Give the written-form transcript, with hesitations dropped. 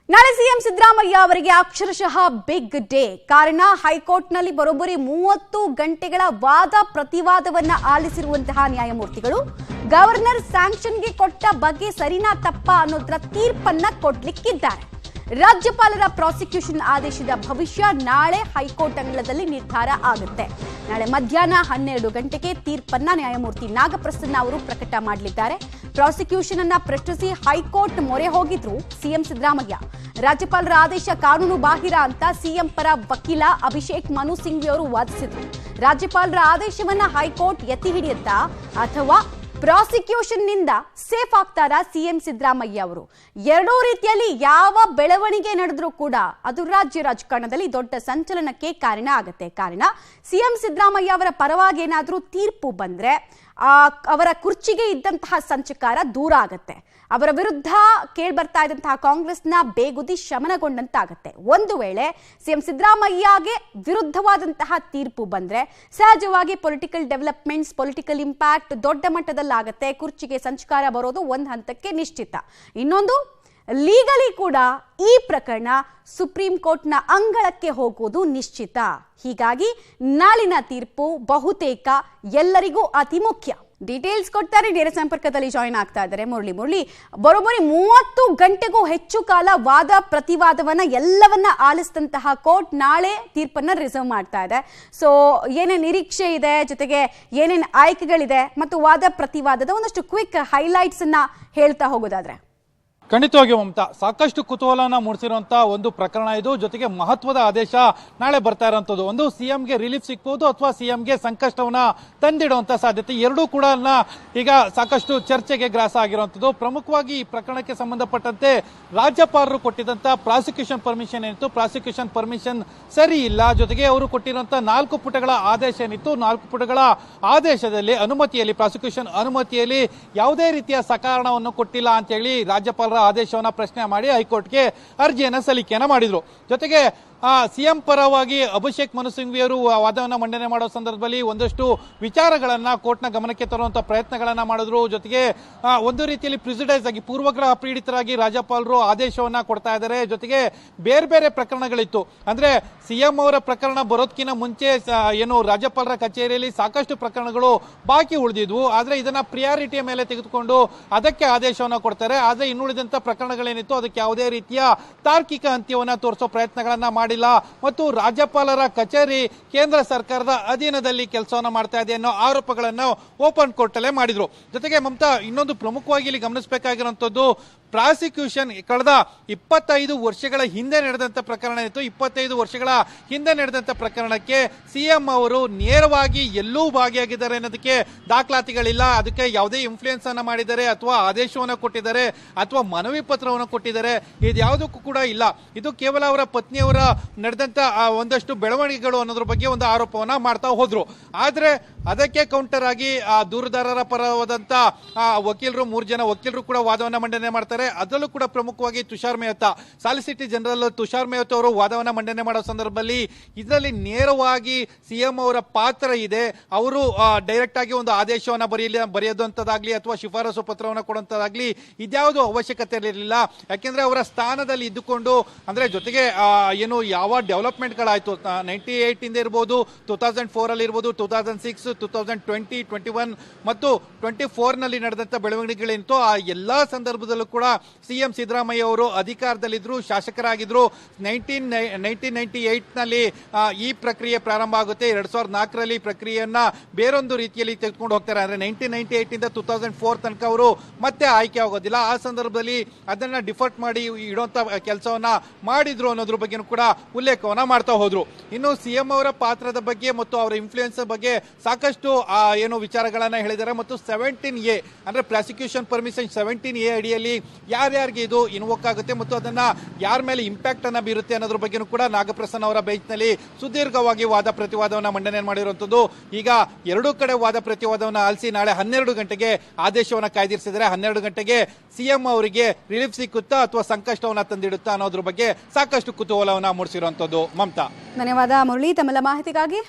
ನಾಳೆ ಸಿಎಂ ಸಿದ್ದರಾಮಯ್ಯ ಅವರಿಗೆ ಅಕ್ಷರಶಃ ಬಿಗ್ ಡೇ. ಕಾರಣ ಹೈಕೋರ್ಟ್ನಲ್ಲಿ ಬರೋಬ್ಬರಿ 30 ಗಂಟೆಗಳ ವಾದ ಪ್ರತಿವಾದವನ್ನ ಆಲಿಸಿರುವಂತಹ ನ್ಯಾಯಮೂರ್ತಿಗಳು ಗವರ್ನರ್ ಸ್ಯಾಂಕ್ಷನ್ಗೆ ಕೊಟ್ಟ ಬಗ್ಗೆ ಸರಿನಾ ತಪ್ಪಾ ಅನ್ನೋದರ ತೀರ್ಪನ್ನ ಕೊಡ್ಲಿಕ್ಕಿದ್ದಾರೆ. ರಾಜ್ಯಪಾಲರ ಪ್ರಾಸಿಕ್ಯೂಷನ್ ಆದೇಶದ ಭವಿಷ್ಯ ನಾಳೆ ಹೈಕೋರ್ಟ್ ಅಂಗಳದಲ್ಲಿ ನಿರ್ಧಾರ ಆಗುತ್ತೆ. ನಾಳೆ ಮಧ್ಯಾಹ್ನ 12 ಗಂಟೆಗೆ ತೀರ್ಪನ್ನ ನ್ಯಾಯಮೂರ್ತಿ ನಾಗಪ್ರಸನ್ನ ಅವರು ಪ್ರಕಟ ಮಾಡಲಿದ್ದಾರೆ. ಪ್ರಾಸಿಕ್ಯೂಷನ್ ಅನ್ನ ಪ್ರಶ್ನಿಸಿ ಹೈಕೋರ್ಟ್ ಮೊರೆ ಹೋಗಿದ್ರು ಸಿಎಂ ಸಿದ್ದರಾಮಯ್ಯ. ರಾಜ್ಯಪಾಲರ ಆದೇಶ ಕಾನೂನು ಬಾಹಿರ ಅಂತ ಸಿಎಂ ಪರ ವಕೀಲ ಅಭಿಷೇಕ್ ಮನು ಸಿಂಘ್ವಿ ಅವರು ವಾದಿಸಿದ್ರು. ರಾಜ್ಯಪಾಲರ ಆದೇಶವನ್ನ ಹೈಕೋರ್ಟ್ ಎತ್ತಿ ಹಿಡಿಯುತ್ತಾ ಅಥವಾ ಪ್ರಾಸಿಕ್ಯೂಷನ್ ನಿಂದ ಸೇಫ್ ಆಗ್ತಾರಾ ಸಿಎಂ ಸಿದ್ದರಾಮಯ್ಯ ಅವರು? ಎರಡೂ ರೀತಿಯಲ್ಲಿ ಯಾವ ಬೆಳವಣಿಗೆ ನಡೆದ್ರೂ ಕೂಡ ಅದು ರಾಜ್ಯ ರಾಜಕಾರಣದಲ್ಲಿ ದೊಡ್ಡ ಸಂಚಲನಕ್ಕೆ ಕಾರಣ ಆಗುತ್ತೆ. ಕಾರಣ ಸಿಎಂ ಸಿದ್ದರಾಮಯ್ಯ ಅವರ ಪರವಾಗಿ ಏನಾದರೂ ತೀರ್ಪು ಬಂದ್ರೆ ಅವರ ಕುರ್ಚಿಗೆ ಇದ್ದಂತಹ ಸಂಚಕಾರ ದೂರ ಆಗುತ್ತೆ. ಅವರ ವಿರುದ್ಧ ಕೇಳ್ಬರ್ತಾ ಇದ್ದಂತಹ ಕಾಂಗ್ರೆಸ್ನ ಬೇಗುದಿ ಶಮನಗೊಂಡಂತಾಗತ್ತೆ. ಒಂದು ವೇಳೆ ಸಿಎಂ ಸಿದ್ದರಾಮಯ್ಯಗೆ ವಿರುದ್ಧವಾದಂತಹ ತೀರ್ಪು ಬಂದ್ರೆ ಸಹಜವಾಗಿ ಪೊಲಿಟಿಕಲ್ ಡೆವಲಪ್ಮೆಂಟ್ಸ್, ಪೊಲಿಟಿಕಲ್ ಇಂಪ್ಯಾಕ್ಟ್ ದೊಡ್ಡ ಮಟ್ಟದಲ್ಲಾಗತ್ತೆ. ಕುರ್ಚಿಗೆ ಸಂಚಕಾರ ಬರೋದು ಒಂದು ಹಂತಕ್ಕೆ ನಿಶ್ಚಿತ. ಇನ್ನೊಂದು, ಲೀಗಲಿ ಕೂಡ ಈ ಪ್ರಕರಣ ಸುಪ್ರೀಂ ಕೋರ್ಟ್ನ ಅಂಗಳಕ್ಕೆ ಹೋಗುವುದು ನಿಶ್ಚಿತ. ಹೀಗಾಗಿ ನಾಳಿನ ತೀರ್ಪು ಬಹುತೇಕ ಎಲ್ಲರಿಗೂ ಅತಿ ಮುಖ್ಯ. ಡೀಟೇಲ್ಸ್ ಕೊಡ್ತಾರೆ, ನೇರ ಸಂಪರ್ಕದಲ್ಲಿ ಜಾಯಿನ್ ಆಗ್ತಾ ಇದ್ದಾರೆ ಮುರಳಿ. ಬರೋಬ್ಬರಿ 30 ಗಂಟೆಗೂ ಹೆಚ್ಚು ಕಾಲ ವಾದ ಪ್ರತಿವಾದವನ್ನ ಎಲ್ಲವನ್ನ ಆಲಿಸಿದಂತಹ ಕೋರ್ಟ್ ನಾಳೆ ತೀರ್ಪನ್ನ ರಿಸರ್ವ್ ಮಾಡ್ತಾ ಇದೆ. ಸೊ ಏನೇನು ನಿರೀಕ್ಷೆ ಇದೆ, ಜೊತೆಗೆ ಏನೇನು ಆಯ್ಕೆಗಳಿದೆ ಮತ್ತು ವಾದ ಪ್ರತಿವಾದದ ಒಂದಷ್ಟು ಕ್ವಿಕ್ ಹೈಲೈಟ್ಸ್ ಅನ್ನ ಹೇಳ್ತಾ ಹೋಗೋದಾದ್ರೆ. ಖಂಡಿತವಾಗಿಯೂ ಮಮತಾ, ಸಾಕಷ್ಟು ಕುತೂಹಲನ ಮೂಡಿಸಿರುವಂತಹ ಒಂದು ಪ್ರಕರಣ ಇದು. ಜೊತೆಗೆ ಮಹತ್ವದ ಆದೇಶ ನಾಳೆ ಬರ್ತಾ ಇರುವಂತದ್ದು. ಒಂದು, ಸಿಎಂಗೆ ರಿಲೀಫ್ ಸಿಗ್ಬಹುದು ಅಥವಾ ಸಿಎಂಗೆ ಸಂಕಷ್ಟವನ್ನ ತಂದಿಡುವಂತ ಸಾಧ್ಯತೆ, ಎರಡೂ ಕೂಡ ಈಗ ಸಾಕಷ್ಟು ಚರ್ಚೆಗೆ ಗ್ರಾಸ ಆಗಿರುವಂತದ್ದು. ಪ್ರಮುಖವಾಗಿ ಈ ಪ್ರಕರಣಕ್ಕೆ ಸಂಬಂಧಪಟ್ಟಂತೆ ರಾಜ್ಯಪಾಲರು ಕೊಟ್ಟಿದ್ದಂತ ಪ್ರಾಸಿಕ್ಯೂಷನ್ ಪರ್ಮಿಷನ್ ಏನಿತ್ತು, ಪ್ರಾಸಿಕ್ಯೂಷನ್ ಪರ್ಮಿಷನ್ ಸರಿ ಇಲ್ಲ. ಜೊತೆಗೆ ಅವರು ಕೊಟ್ಟಿರುವಂತಹ 4 ಪುಟಗಳ ಆದೇಶ ಏನಿತ್ತು, 4 ಪುಟಗಳ ಆದೇಶದಲ್ಲಿ ಅನುಮತಿಯಲ್ಲಿ, ಪ್ರಾಸಿಕ್ಯೂಷನ್ ಅನುಮತಿಯಲ್ಲಿ ಯಾವುದೇ ರೀತಿಯ ಸಕಾರಣವನ್ನು ಕೊಟ್ಟಿಲ್ಲ ಅಂತ ಹೇಳಿ ರಾಜ್ಯಪಾಲರ ಆದೇಶವನ್ನ ಪ್ರಶ್ನೆ ಮಾಡಿ ಹೈಕೋರ್ಟ್ಗೆ ಅರ್ಜಿಯನ್ನ ಸಲ್ಲಿಕೆಯನ್ನ ಮಾಡಿದ್ರು. ಜೊತೆಗೆ ಸಿಎಂ ಪರವಾಗಿ ಅಭಿಷೇಕ್ ಮನು ಸಿಂಘ್ವಿ ಅವರು ವಾದವನ್ನ ಮಂಡನೆ ಮಾಡೋ ಸಂದರ್ಭದಲ್ಲಿ ಒಂದಷ್ಟು ವಿಚಾರಗಳನ್ನ ಕೋರ್ಟ್ನ ಗಮನಕ್ಕೆ ತರುವಂತಹ ಪ್ರಯತ್ನಗಳನ್ನ ಮಾಡಿದ್ರು. ಜೊತೆಗೆ ಒಂದು ರೀತಿಯಲ್ಲಿ ಪ್ರಿಸಿಡೈಸ್ ಆಗಿ, ಪೂರ್ವಗ್ರಹ ಪೀಡಿತರಾಗಿ ರಾಜ್ಯಪಾಲರು ಆದೇಶವನ್ನ ಕೊಡ್ತಾ ಇದ್ದಾರೆ. ಜೊತೆಗೆ ಬೇರೆ ಬೇರೆ ಪ್ರಕರಣಗಳಿತ್ತು. ಅಂದ್ರೆ ಸಿಎಂ ಅವರ ಪ್ರಕರಣ ಬರೋದಕ್ಕಿಂತ ಮುಂಚೆ ಏನು ರಾಜ್ಯಪಾಲರ ಕಚೇರಿಯಲ್ಲಿ ಸಾಕಷ್ಟು ಪ್ರಕರಣಗಳು ಬಾಕಿ ಉಳಿದಿದ್ವು. ಆದ್ರೆ ಇದನ್ನ ಪ್ರಿಯಾರಿಟಿಯ ಮೇಲೆ ತೆಗೆದುಕೊಂಡು ಅದಕ್ಕೆ ಆದೇಶವನ್ನ ಕೊಡ್ತಾರೆ. ಆದ್ರೆ ಇನ್ನುಳಿದಂತ ಪ್ರಕರಣಗಳೇನಿತ್ತು ಅದಕ್ಕೆ ಯಾವುದೇ ರೀತಿಯ ತಾರ್ಕಿಕ ಅಂತ್ಯವನ್ನ ತೋರಿಸೋ ಪ್ರಯತ್ನಗಳನ್ನ ಮಾಡಿಲ್ಲ. ಮತ್ತು ರಾಜ್ಯಪಾಲರ ಕಚೇರಿ ಕೇಂದ್ರ ಸರ್ಕಾರದ ಅಧೀನದಲ್ಲಿ ಕೆಲಸವನ್ನ ಮಾಡ್ತಾ ಇದೆ ಅನ್ನೋ ಆರೋಪಗಳನ್ನು ಓಪನ್ ಕೋರ್ಟ್ ಅಲ್ಲೇ ಮಾಡಿದ್ರು. ಜೊತೆಗೆ ಮಮತಾ, ಇನ್ನೊಂದು ಪ್ರಮುಖವಾಗಿ ಇಲ್ಲಿ ಗಮನಿಸಬೇಕಾಗಿರುವಂತದ್ದು, ಪ್ರಾಸಿಕ್ಯೂಷನ್ ಕಳೆದ 25 ವರ್ಷಗಳ ಹಿಂದೆ ನಡೆದಂತ ಪ್ರಕರಣ ಇತ್ತು. 25 ವರ್ಷಗಳ ಹಿಂದೆ ನಡೆದಂತ ಪ್ರಕರಣಕ್ಕೆ ಸಿಎಂ ಅವರು ನೇರವಾಗಿ ಎಲ್ಲೂ ಭಾಗಿಯಾಗಿದ್ದಾರೆ ಅನ್ನೋದಕ್ಕೆ ದಾಖಲಾತಿಗಳಿಲ್ಲ. ಅದಕ್ಕೆ ಯಾವುದೇ ಇನ್ಫ್ಲೂಯೆನ್ಸ್ ಅನ್ನ ಮಾಡಿದ್ದಾರೆ ಅಥವಾ ಆದೇಶವನ್ನು ಕೊಟ್ಟಿದ್ದಾರೆ ಅಥವಾ ಮನವಿ ಪತ್ರವನ್ನು ಕೊಟ್ಟಿದ್ದಾರೆ, ಇದ್ಯಾವುದಕ್ಕೂ ಕೂಡ ಇಲ್ಲ. ಇದು ಕೇವಲ ಅವರ ಪತ್ನಿಯವರ ನಡೆದಂತ ಒಂದಷ್ಟು ಬೆಳವಣಿಗೆಗಳು ಅನ್ನೋದ್ರ ಬಗ್ಗೆ ಒಂದು ಆರೋಪವನ್ನ ಮಾಡ್ತಾ ಹೋದ್ರು. ಆದ್ರೆ ಅದಕ್ಕೆ ಕೌಂಟರ್ ಆಗಿ ದೂರುದಾರರ ಪರವಾದಂತ ವಕೀಲರು, 3 ಜನ ವಕೀಲರು ಕೂಡ ವಾದವನ್ನ ಮಂಡನೆ ಮಾಡ್ತಾರೆ. ಅದರಲ್ಲೂ ಕೂಡ ಪ್ರಮುಖವಾಗಿ ತುಷಾರ್ ಮೆಹ್ತಾ, ಸಾಲಿಸಿಟರ್ ಜನರಲ್ ತುಷಾರ್ ಮೆಹ್ತಾ ಅವರು ವಾದವನ್ನ ಮಂಡನೆ ಮಾಡೋ ಸಂದರ್ಭದಲ್ಲಿ ಇದರಲ್ಲಿ ನೇರವಾಗಿ ಸಿಎಂ ಅವರ ಪಾತ್ರ ಇದೆ. ಅವರು ಡೈರೆಕ್ಟ್ ಆಗಿ ಒಂದು ಆದೇಶವನ್ನ ಬರೆಯೋದಂತದಾಗ್ಲಿ ಅಥವಾ ಶಿಫಾರಸು ಪತ್ರವನ್ನು ಕೊಡುವಂತದಾಗ್ಲಿ ಇದ್ಯಾವುದು ಅವಶ್ಯಕತೆ ಇರಲಿಲ್ಲ. ಯಾಕೆಂದ್ರೆ ಅವರ ಸ್ಥಾನದಲ್ಲಿ ಇದ್ದುಕೊಂಡು, ಅಂದ್ರೆ ಜೊತೆಗೆ ಏನು ಯಾವ ಡೆವಲಪ್ಮೆಂಟ್ ಗಳಾಯ್ತು 98 ಇಂದ ಇರಬಹುದು, 2004 ಅಲ್ಲಿ ಇರಬಹುದು, 2006, 2020, 21 ಮತ್ತು 24 ನಲ್ಲಿ ನಡೆದಂತ ಬೆಳವಣಿಗೆಗಳೇನಿತ್ತು ಆ ಎಲ್ಲಾ ಸಂದರ್ಭದಲ್ಲೂ ಕೂಡ ಸಿಎಂ ಸಿದ್ದರಾಮಯ್ಯ ಅವರು ಅಧಿಕಾರದಲ್ಲಿದ್ರು, ಶಾಸಕರಾಗಿದ್ರು. 1998 ನಲ್ಲಿ ಈ ಪ್ರಕ್ರಿಯೆ ಪ್ರಾರಂಭ ಆಗುತ್ತೆ. 2004 ರಲ್ಲಿ ಪ್ರಕ್ರಿಯೆಯನ್ನ ಬೇರೊಂದು ರೀತಿಯಲ್ಲಿ ತೆಗೆದುಕೊಂಡು ಹೋಗ್ತಾರೆ. ಅಂದ್ರೆ 1998 ಇಂದ 2004 ತನಕ ಅವರು ಮತ್ತೆ ಆಯ್ಕೆ ಆಗೋದಿಲ್ಲ. ಆ ಸಂದರ್ಭದಲ್ಲಿ ಅದನ್ನ ಡಿಫರ್ಟ್ ಮಾಡಿ ಇಡುವಂತ ಕೆಲಸವನ್ನ ಮಾಡಿದ್ರು ಅನ್ನೋದ್ರ ಬಗ್ಗೆ ಕೂಡ ಉಲ್ಲೇಖವನ್ನ ಮಾಡ್ತಾ ಹೋದ್ರು. ಇನ್ನು ಸಿಎಂ ಅವರ ಪಾತ್ರದ ಬಗ್ಗೆ ಮತ್ತು ಅವರ ಇನ್ಫ್ಲೂಯೆನ್ಸ್ ಬಗ್ಗೆ ಸಾಕಷ್ಟು ಏನು ವಿಚಾರಗಳನ್ನ ಹೇಳಿದ್ದಾರೆ. ಮತ್ತು 17A ಅಂದ್ರೆ ಪ್ರಾಸಿಕ್ಯೂಷನ್ ಪರ್ಮಿಷನ್ 17A ಅಡಿಯಲ್ಲಿ ಯಾರ್ಯಾರಿಗೆ ಇದು ಇನ್ವೋಕ್ ಆಗುತ್ತೆ ಮತ್ತು ಅದನ್ನ ಯಾರ ಮೇಲೆ ಇಂಪ್ಯಾಕ್ಟ್ ಅನ್ನ ಬೀರುತ್ತೆ ಅನ್ನೋದ್ರ ಬಗ್ಗೆ ಕೂಡ ನಾಗಪ್ರಸನ್ನ ಅವರ ಬೆಂಚ್ ನಲ್ಲಿ ಸುದೀರ್ಘವಾಗಿ ವಾದ ಪ್ರತಿವಾದವನ್ನ ಮಂಡನೆ ಮಾಡಿರುವಂತದ್ದು. ಈಗ ಎರಡೂ ಕಡೆ ವಾದ ಪ್ರತಿವಾದವನ್ನ ಆಲಿಸಿ ನಾಳೆ 12 ಗಂಟೆಗೆ ಆದೇಶವನ್ನ ಕಾಯ್ದಿರಿಸಿದರೆ 12 ಗಂಟೆಗೆ ಸಿಎಂ ಅವರಿಗೆ ರಿಲೀಫ್ ಸಿಕ್ಕುತ್ತಾ ಅಥವಾ ಸಂಕಷ್ಟವನ್ನ ತಂದಿಡುತ್ತಾ ಅನ್ನೋದ್ರ ಬಗ್ಗೆ ಸಾಕಷ್ಟು ಕುತೂಹಲವನ್ನ ಮೂಡಿಸಿರುವಂತದ್ದು. ಮಮತಾ, ಧನ್ಯವಾದ ಮುರಳಿ ತಮ್ಮೆಲ್ಲ ಮಾಹಿತಿಗಾಗಿ.